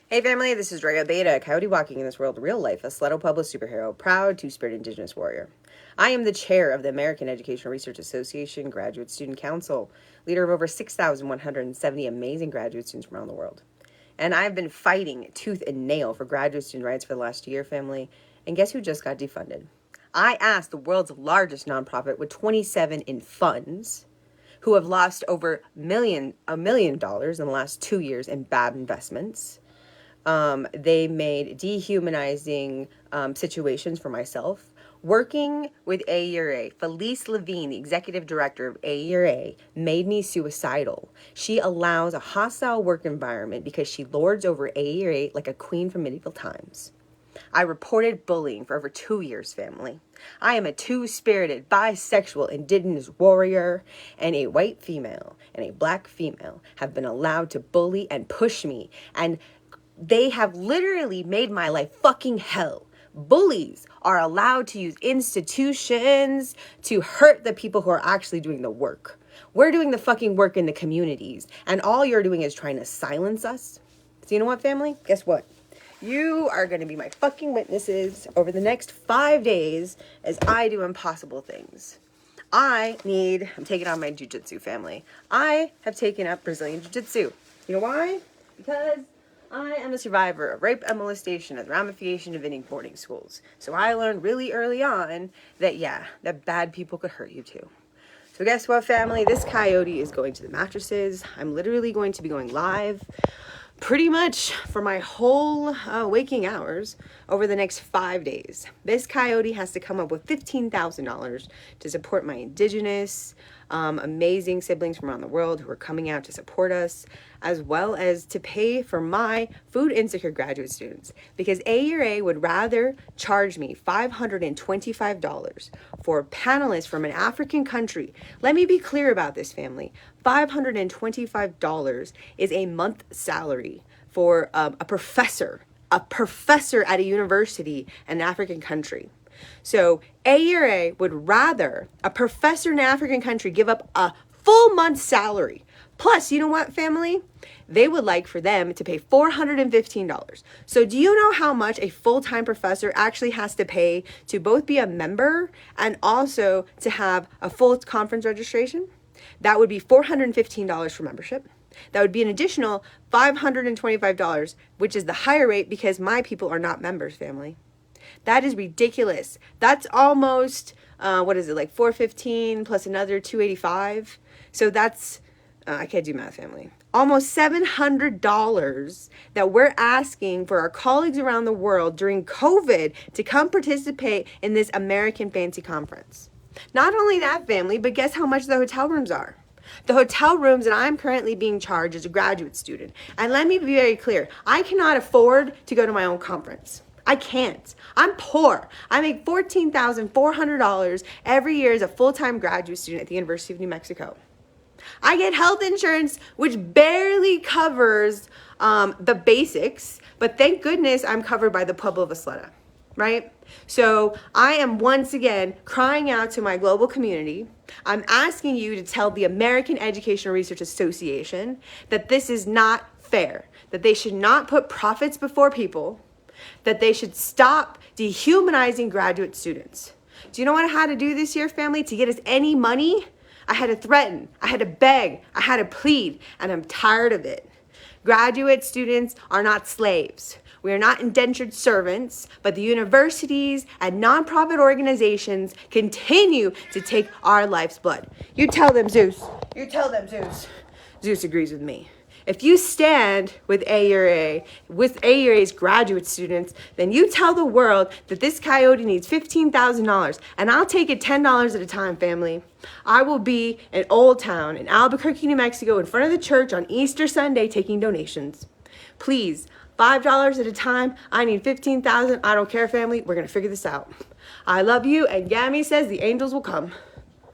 Hey family, this is Abeita, Coyote walking in this world real life, a Isleta Pueblo superhero, proud two-spirit Indigenous warrior. I am the chair of the American Educational Research Association Graduate Student Council, leader of over 6,170 amazing graduate students from around the world. And I've been fighting tooth and nail for graduate student rights for the last year, family, and guess who just got defunded? I asked the world's largest nonprofit with 27 in funds, who have lost over $1 million in the last 2 years in bad investments. They made dehumanizing situations for myself. Working with AERA, Felice Levine, the executive director of AERA, made me suicidal. She allows a hostile work environment because she lords over AERA like a queen from medieval times. I reported bullying for over 2 years, family. I am a two-spirited, bisexual, indigenous warrior, and a white female and a black female have been allowed to bully and push me, and they have literally made my life fucking hell. Bullies are allowed to use institutions to hurt the people who are actually doing the work. We're doing the fucking work in the communities, and all you're doing is trying to silence us. So you know what, family? Guess what? You are going to be my fucking witnesses over the next 5 days as I do impossible things. I'm taking on my jiu-jitsu, family. I have taken up Brazilian jiu-jitsu. You know why? Because I am a survivor of rape and molestation as a ramification of Indian boarding schools. So I learned really early on that bad people could hurt you too. So guess what, family? This coyote is going to the mattresses. I'm literally going to be going live pretty much for my whole waking hours over the next 5 days. This coyote has to come up with $15,000 to support my indigenous, amazing siblings from around the world who are coming out to support us, as well as to pay for my food insecure graduate students, because AERA would rather charge me $525 for panelists from an African country. Let me be clear about this, family. $525 is a month salary for a professor at a university in an African country. So AERA would rather a professor in an African country give up a full month's salary. Plus, you know what, family? They would like for them to pay $415. So do you know how much a full-time professor actually has to pay to both be a member and also to have a full conference registration? That would be $415 for membership. That would be an additional $525, which is the higher rate because my people are not members, family. That is ridiculous. That's almost, like $415 plus another $285. So that's, I can't do math, family. Almost $700 that we're asking for our colleagues around the world during COVID to come participate in this American Fancy Conference. Not only that, family, but guess how much the hotel rooms are? The hotel rooms that I'm currently being charged as a graduate student. And let me be very clear. I cannot afford to go to my own conference. I can't. I'm poor. I make $14,400 every year as a full-time graduate student at the University of New Mexico. I get health insurance, which barely covers the basics, but thank goodness I'm covered by the Pueblo of Isleta, right? So I am once again crying out to my global community. I'm asking you to tell the American Educational Research Association that this is not fair, that they should not put profits before people, that they should stop dehumanizing graduate students. Do you know what I had to do this year, family, to get us any money? I had to threaten, I had to beg, I had to plead, and I'm tired of it. Graduate students are not slaves. We are not indentured servants, but the universities and nonprofit organizations continue to take our life's blood. You tell them, Zeus. You tell them, Zeus. Zeus agrees with me. If you stand with AERA, with AERA's graduate students, then you tell the world that this coyote needs $15,000, and I'll take it $10 at a time, family. I will be in Old Town in Albuquerque, New Mexico, in front of the church on Easter Sunday taking donations. Please, $5 at a time. I need $15,000. I don't care, family. We're going to figure this out. I love you, and Yami says the angels will come.